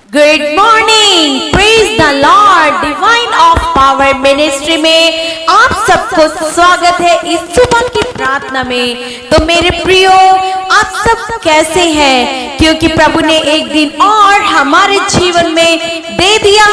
Good morning, praise the Lord. Divine of power ministry में आप सबको स्वागत है इस सुबह की प्रार्थना में। तो मेरे प्रियो, आप सब कैसे हैं? क्योंकि प्रभु ने एक दिन और हमारे जीवन में दे दिया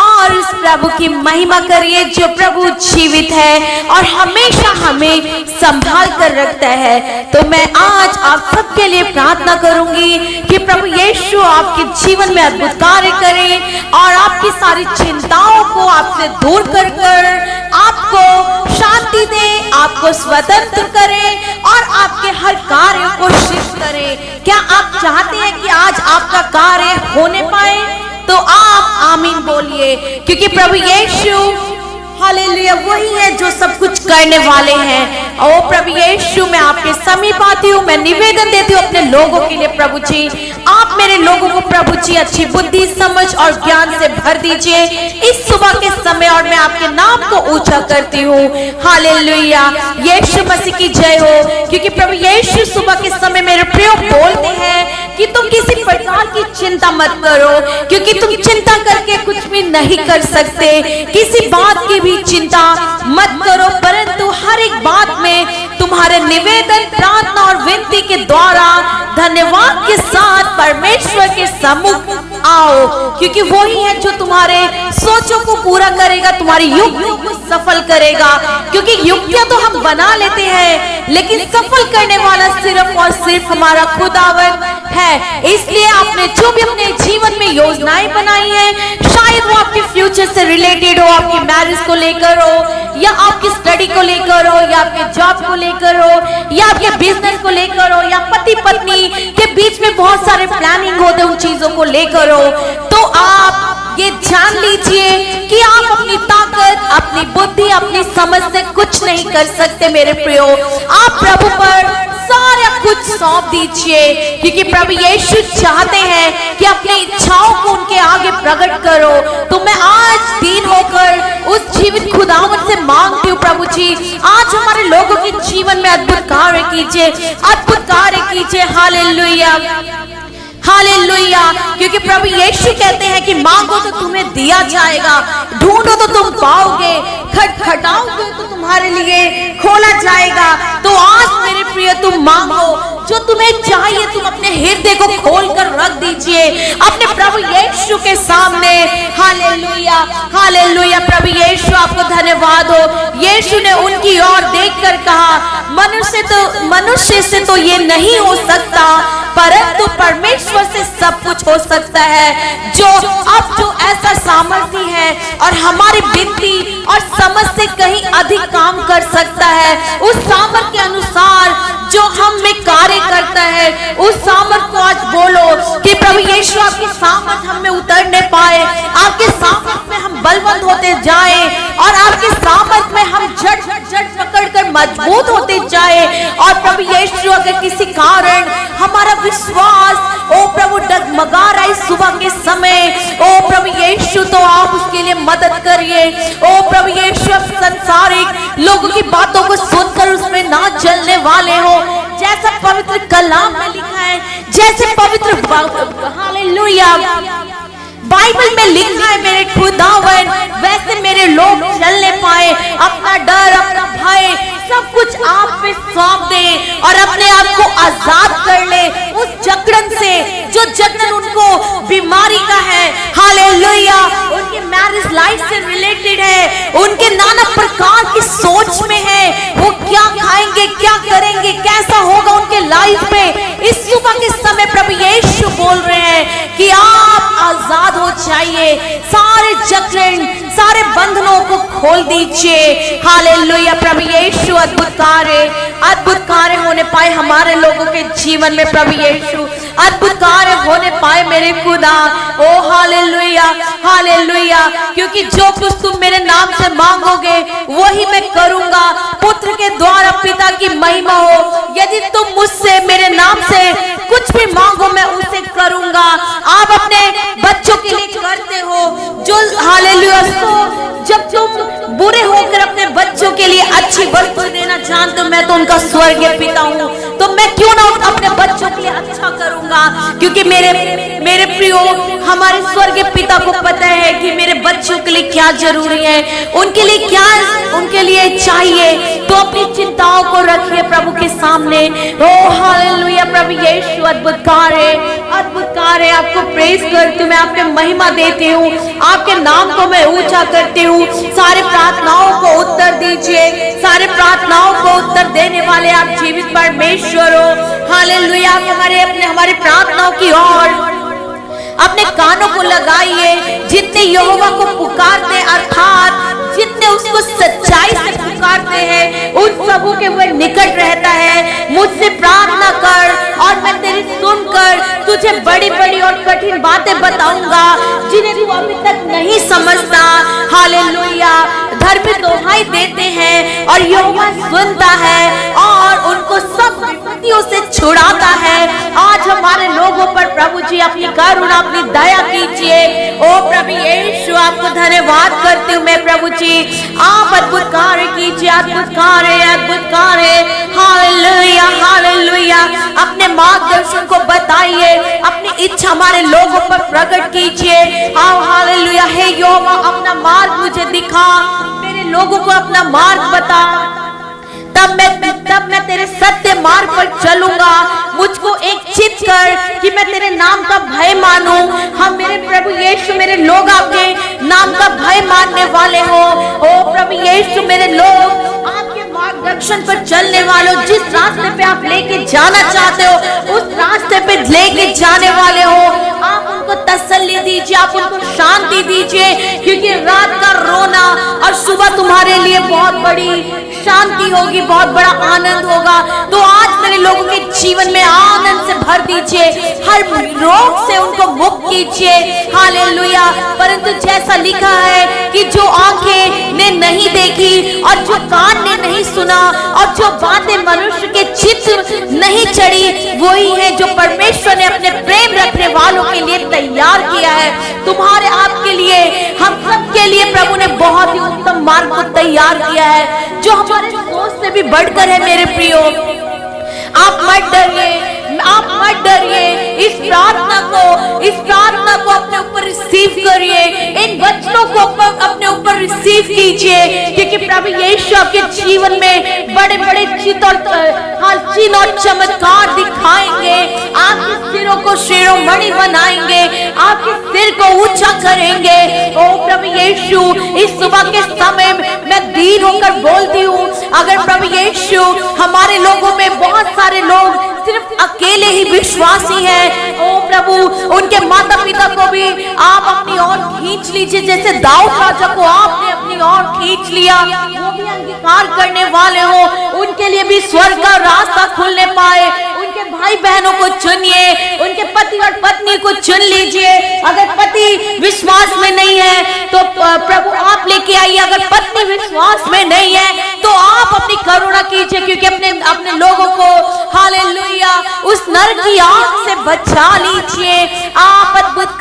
और उस प्रभु की महिमा करिए जो प्रभु जीवित है और हमेशा हमें संभाल कर रखता है। तो मैं आज आप सबके लिए प्रार्थना करूंगी कि प्रभु यीशु आपके जीवन में अद्भुत कार्य करे और आपकी सारी चिंताओं को आपसे दूर कर आपको शांति दे, आपको स्वतंत्र करे और आपके हर कार्य को सिद्ध करे। क्या आप चाहते हैं कि आज आपका कार्य होने पाए? तो आप आमीन बोलिए, क्योंकि प्रभु यीशु हालेलुया वही है जो सब कुछ करने वाले हैं। ओ प्रभु यीशु, मैं आपके समीप आती हूँ, मैं निवेदन देती हूँ अपने लोगों के लिए। प्रभु जी, आप मेरे लोगों को प्रभु जी अच्छी बुद्धि, समझ और ज्ञान से भर दीजिए इस सुबह के समय, और मैं आपके नाम को ऊंचा करती हूँ। हालेलुया, यीशु मसीह की जय हो। क्योंकि प्रभु यीशु सुबह के समय मेरे प्रियो बोलते हैं कि तुम किसी प्रकार की चिंता मत करो, क्योंकि तुम चिंता करके कुछ भी नहीं कर सकते। किसी बात की भी चिंता मत करो, परंतु हर एक बात में तुम्हारे निवेदन, प्रार्थना और विनती के द्वारा धन्यवाद के साथ परमेश्वर के सम्मुख आओ, क्योंकि वही है जो तुम्हारे सोचों को पूरा करेगा, तुम्हारी युक्तियों को सफल करेगा। क्योंकि युक्तियां तो हम बना लेते हैं, लेकिन सफल करने वाला सिर्फ और सिर्फ हमारा खुदावन है। इसलिए आपने जो भी अपने जीवन में योजनाएं बनाई हैं, शायद वो आपके फ्यूचर से रिलेटेड हो, आपकी मैरिज को लेकर हो, या आपकी स्टडी को लेकर हो, या आपके जॉब को लेकर हो, या आपके बिजनेस को लेकर हो, या पति पत्नी के बीच में बहुत सारे प्लानिंग होते हैं उन चीजों को लेकर हो, तो आप ये जान लीजिए कि आप अपनी ताकत, अपनी बुद्धि, अपनी समझ से कुछ नहीं कर सकते। मेरे प्रियो, आप प्रभु पर सारा कुछ सौंप दीजिए, क्योंकि प्रभु यीशु चाहते हैं कि अपनी इच्छाओं को उनके आगे प्रकट करो। तो मैं आज दीन होकर उस जीवित खुदावन से मांगती हूँ, प्रभु जी आज हमारे लोगों के जीवन में अद्भुत कार्य कीजिए, अद्भुत कार्य कीजिए। हालेलुया, हालेलुया, क्योंकि प्रभु यीशु कहते हैं कि मांगो तो तुम्हें दिया जाएगा, ढूंढो तो तुम पाओगे, खटखटाओगे तो तुम्हारे लिए खोला जाएगा। तो आज मेरे प्रिय, तुम मांगो जो तुम्हें चाहिए, तुम अपने हृदय को खोलकर रख दीजिए अपने प्रभु यीशु के सामने। हालेलुया, हालेलुया, प्रभु यीशु आपको धन्यवाद हो। यीशु ने उनकी ओर देखकर कहा, मनुष्य से तो ये नहीं हो सकता, परंतु परमेश्वर से सब कुछ हो सकता है। जो ऐसा सामर्थ्य है और हमारी विनती और समझ से कहीं अधिक काम कर सकता है, उस सामर्थ्य के अनुसार जो हम में कार्य करता है, उस सामर्थ्य को आज बोलो कि प्रभु यीशु आपकी सामर्थ्य हम में उतरने पाए, आपके सामर्थ्य में हम बलवंत होते जाए और आपके सामर्थ्य में हम झट पकड़कर मजबूत होते जाए। और प्रभु यीशु, अगर किसी कारण हमारा विश्वास ओ प्रभु डगमगा रहा है सुबह के समय, ओ प्रभु यीशु, तो आप उसके लिए मदद करिए। ओ प्रभु यीशु, आप संसारिक लोगों की बातों को सुनकर उसमें ना चलने वाले हो, जैसा पवित्र कलाम में लिखा है, जैसे पवित्र हालेलुया बाइबल में लिखा है मेरे खुदावन, वैसे मेरे लोग चलने पाए। अपना डर, अपना भय सब कुछ आप पे सौंप दे और अपने आप को आजाद कर ले उस जकड़न से, जो जकड़न उनको बीमारी का है। हालेलुया, उनके मैरिज लाइफ से रिलेटेड है, उनके नाना प्रकार की सोच में है, वो क्या खाएंगे, क्या करेंगे, कैसा होगा उनके लाइफ में। इस सुबह के समय प्रभु यीशु बोल रहे हैं कि आप आजाद हो जाइए, सारे जकड़न, सारे बंधनों को खोल दीजिए। हालेलुया, प्रभु यीशु अद्भुत कार्य होने पाए हमारे लोगों के जीवन में। प्रभु यीशु अद्भुत कार्य होने पाए मेरे खुदा। ओ हालेलुया, हालेलुया, क्योंकि जो कुछ तुम मेरे नाम से मांगोगे वही मैं करूंगा, पुत्र के द्वारा पिता की महिमा हो। यदि तुम मुझसे मेरे नाम से कुछ भी मांगो मैं उसे करूंगा। आप अपने बच्चों के लिए करते हो जो हालेलुया, जब तुम बुरे होकर अपने बच्चों के लिए अच्छी वस्तु देना जानते हो, मैं तो उनका स्वर्गीय पिता हूँ, तो मैं क्यों ना अपने बच्चों के लिए अच्छा करूंगा। करूंगा, क्योंकि मेरे प्रियो हमारे स्वर्गीय पिता को पता है कि मेरे बच्चों के लिए क्या जरूरी है, उनके लिए क्या उनके लिए चाहिए। तो अपनी चिंताओं को रखिए प्रभु के सामने। ओ हालेलुया, प्रभु यीशु अद्भुत कार्य, अद्भुत कार्य। आपको प्रेज करती हूँ, मैं आपके महिमा देती हूँ, आपके नाम को मैं ऊंचा करती हूँ। सारे प्रार्थनाओं को उत्तर दीजिए, सारे प्रार्थनाओं को उत्तर देने वाले आप जीवित परमेश्वर हो। हालेलुया, आप हमारी प्रार्थनाओं की ओर अपने कानों को लगाइए। जितने यहोवा को पुकारते, अर्थात जितने उसको सच्चाई से पुकारते हैं, उन सबों के वह निकट रहता है। मुझसे प्रार्थना कर और मैं तेरी सुनकर तुझे बड़ी बड़ी और कठिन बातें बताऊंगा जिन्हें तू अभी तक नहीं समझता। हालेलुया, धर्मी दोहाई देते हैं और यहोवा सुनता है और उनको सब विपत्तियों से छुड़ाता है। आज हमारे लोगों पर प्रभु जी अपनी करुणा, अपनी दया कीजिए। ओ प्रभु यीशु, आपको धन्यवाद करती हूँ मैं प्रभु जी। आप अद्भुत कार्य कीजिए, अद्भुत कार्य, अद्भुत कार्य। Hallelujah, hallelujah. अपने मार्गदर्शन को बताइए, अपनी इच्छा हमारे लोगों पर प्रकट कीजिए। हालेलुया, हे यहोवा अपना मार्ग मुझे दिखा, मेरे लोगों को अपना मार्ग बता, तब मैं तेरे सत्य मार्ग पर चलूंगा। मुझको एक चित कर कि मैं तेरे नाम का भय मानूं। हम मेरे प्रभु यीशु, मेरे लोग आपके नाम का भय मानने वाले हो। ओ प्रभु यीशु, मेरे लोग आपके मार्गदर्शन पर चलने वालों, जिस रास्ते पे आप लेके जाना चाहते हो उस रास्ते पे लेके जाने वाले हो। आप उनको तसल्ली दीजिए, आप उनको शांति दीजिए, क्योंकि रात का रोना और सुबह तुम्हारे लिए बहुत बड़ी शांति होगी, बहुत बड़ा आनंद होगा। तो आज मेरे लोगों के जीवन में आनंद से भर दीजिए, हर रोग से उनको मुक्त कीजिए। हालेलुया। परंतु जैसा लिखा है कि जो आंखें ने नहीं देखी और जो कान ने नहीं सुना और जो बातें मनुष्य के चित्त नहीं चढ़ी, वही है जो परमेश्वर ने अपने प्रेम रखने वालों के लिए तैयार किया है। तुम्हारे आपके लिए, हम सब के लिए प्रभु ने बहुत ही उत्तम मार्ग को तैयार किया है, जो हमारे सोच से भी बढ़कर है। मेरे प्रियो, आप मत डरिए, आप मत डरिए। इस प्रार्थना को अपने ऊपर रिसीव करिए, इन वचनों को अपने ऊपर रिसीव कीजिए, क्योंकि प्रभु यीशु आपके जीवन में बड़े बड़े चिन्ह और चमत्कार दिखाएंगे। आपके सिरों को शिरोमणि बनाएंगे, आपके सिर को ऊंचा करेंगे। ओ प्रभु यीशु, इस सुबह के समय मैं दीन होकर बोलती हूँ, अगर प्रभु यीशु हमारे लोगों में बहुत सारे लोग सिर्फ अकेले ही विश्वासी हैं, ओ प्रभु उनके माता पिता को भी आप अपनी ओर खींच लीजिए, जैसे दाऊद राजा को आपने अपनी ओर खींच लिया। वो भी अंगीकार करने वाले हो, उनके लिए भी स्वर्ग का रास्ता खुलने पाए। उनके भाई बहनों को चुनिए, उनके पति और पत्नी को चुन लीजिए। अगर पति विश्वास में नहीं है तो प्रभु आप लेके आइए, अगर पत्नी विश्वास में नहीं है तो आप अपनी करुणा कीजिए, क्योंकि अपने लोगों को हालेलुया उस नर की आग से बचा लीजिए। आप अद्भुत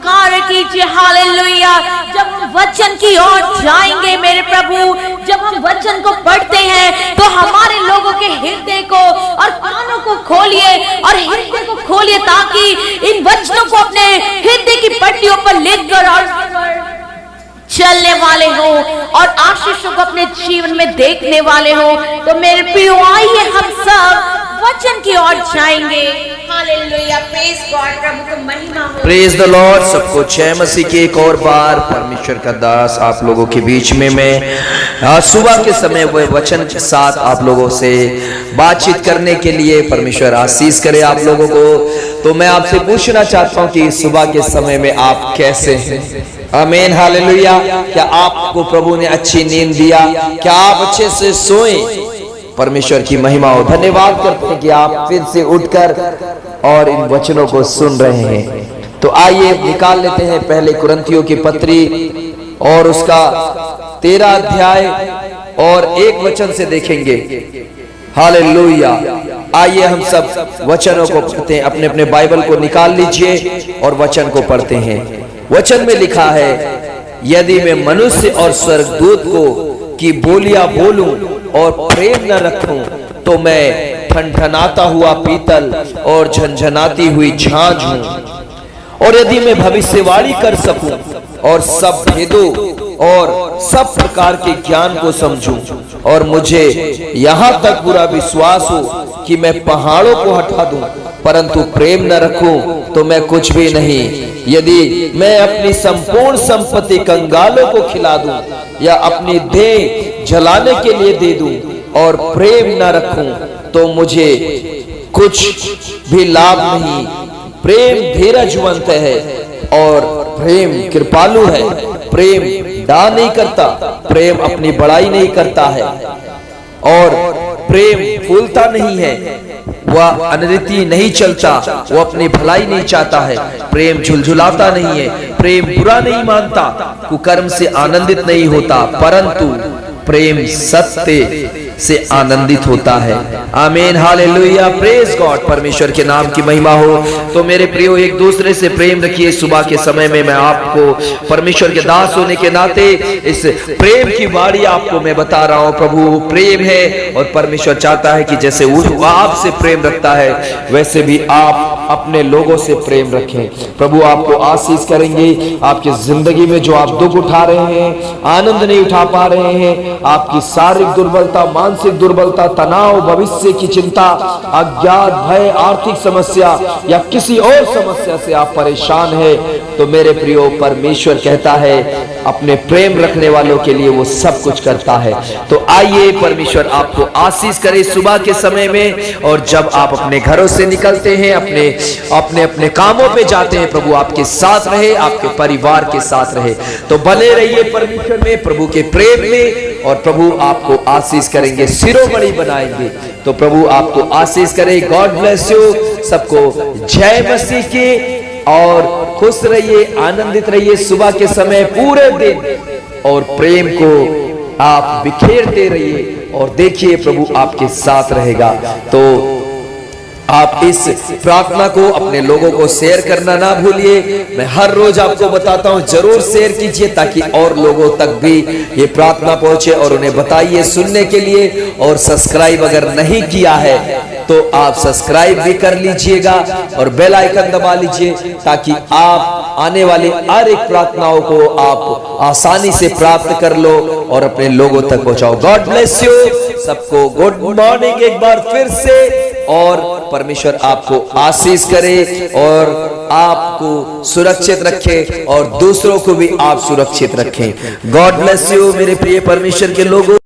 कार्य कीजिए। हालेलुया। जब हम वचन की ओर जाएंगे मेरे प्रभु, जब हम वचन को पढ़ते हैं तो हमारे लोगों के हृदय को और कानों को खोलिए और हृदय को खोलिए, ताकि इन वचनों को अपने हृदय की पट्टियों पर लिखकर और चलने वाले हो और आशीषों को अपने जीवन में देखने वाले हो। तो मेरे प्रियो, आइए हम सब वचन की ओर जाएंगे। हालेलुया, प्रेज गॉड, प्रभु को महिमा हो। Praise the Lord. सबको जय मसीह की एक और बार। परमेश्वर का दास आप लोगों के बीच में मैं सुबह के समय वह वचन के साथ आप लोगों से बातचीत करने के लिए परमेश्वर आशीष करे आप लोगों को। तो मैं आपसे पूछना चाहता हूं कि सुबह के समय में आप कैसे हैं? आमीन, हालेलुया। क्या आपको प्रभु ने अच्छी नींद दिया? क्या आप अच्छे से सोए? परमेश्वर की महिमा हो। धन्यवाद करते हैं कि आप फिर से उठकर और इन वचनों को सुन रहे हैं। तो आइए निकाल लेते हैं पहले कुरिन्थियों की पत्री और उसका 13 अध्याय और 1 वचन से देखेंगे। हालेलुया। आइए हम सब वचनों को पढ़ते हैं। अपने अपने बाइबल को निकाल लीजिए और वचन को पढ़ते हैं। वचन में लिखा है, यदि मैं मनुष्य और स्वर्गदूत को की बोलियां बोलूं और प्रेम न रखूं तो मैं ठनठनाता हुआ पीतल और झनझनाती हुई झांझ हूं। और यदि मैं भविष्यवाणी कर सकूं और सब भेदों और सब प्रकार के ज्ञान को समझूं और मुझे यहां तक पूरा विश्वास हो कि मैं पहाड़ों को हटा दूं, परंतु प्रेम न रखूं तो मैं कुछ भी नहीं। यदि मैं अपनी संपूर्ण संपत्ति कंगालों को खिला दूं या अपनी देह जलाने के लिए दे दूं और प्रेम न रखूं तो मुझे कुछ भी लाभ नहीं। प्रेम धीरजवंत है और प्रेम कृपालु है। प्रेम डा नहीं करता, प्रेम अपनी बड़ाई नहीं करता है और प्रेम फूलता नहीं है, वह अनरीति नहीं चलता, वो अपनी भलाई नहीं चाहता है। प्रेम झुलझुलाता नहीं है, प्रेम बुरा नहीं मानता, कुकर्म से आनंदित नहीं होता, परंतु प्रेम सत्य से आनंदित होता है। आमीन, हालेलुया, प्रेज गॉड। परमेश्वर के नाम की महिमा हो। तो मेरे प्रियो, एक दूसरे से प्रेम रखिए। सुबह के समय में मैं आपको परमेश्वर के दास होने के नाते इस प्रेम की वाणी आपको मैं बता रहा हूं। प्रभु प्रेम है और परमेश्वर चाहता है कि जैसे वो आपसे प्रेम रखता है वैसे भी आप अपने लोगों से प्रेम रखें। प्रभु आपको आशीष करेंगे। आपकी जिंदगी में जो आप दुख उठा रहे हैं, आनंद नहीं उठा पा रहे हैं, आपकी शारीरिक दुर्बलता, मानसिक दुर्बलता, तनाव, भविष्य की चिंता, अज्ञात, भय, आर्थिक समस्या या किसी और समस्या से आप परेशान हैं, तो मेरे प्रियो, परमेश्वर कहता है अपने प्रेम रखने वालों के लिए वो सब कुछ करता है। तो आइए परमेश्वर आपको आशीष करे सुबह के समय में। और जब आप अपने घरों से निकलते हैं, अपने अपने कामों पे जाते हैं, प्रभु आपके साथ रहे, आपके परिवार के साथ रहे। तो बने रहिए परमेश्वर में, प्रभु के प्रेम में, और प्रभु आपको आशीष करेंगे, शिरोमणि बनाएंगे। तो प्रभु आपको आशीष करे। God bless you. सबको जय मसीह की। और खुश रहिए, आनंदित रहिए सुबह के समय पूरे दिन, और प्रेम को आप बिखेरते रहिए और देखिए प्रभु आपके साथ रहेगा। तो आप इस प्रार्थना को अपने लोगों को शेयर करना ना भूलिए। मैं हर रोज आपको बताता हूं, जरूर शेयर कीजिए ताकि और लोगों तक भी ये प्रार्थना पहुंचे, और उन्हें बताइए सुनने के लिए। और सब्सक्राइब अगर नहीं किया है तो आप सब्सक्राइब भी कर लीजिएगा और बेल आइकन दबा लीजिए ताकि आप आने वाली हर एक प्रार्थनाओं को आप आसानी से प्राप्त कर लो और अपने लोगों तक पहुंचाओ। God bless you. सबको गुड मॉर्निंग एक बार फिर से, और परमेश्वर आपको आशीष करे और आपको सुरक्षित रखे और दूसरों को भी आप सुरक्षित रखें। गॉड ब्लेस यू मेरे प्रिय परमेश्वर के लोगों।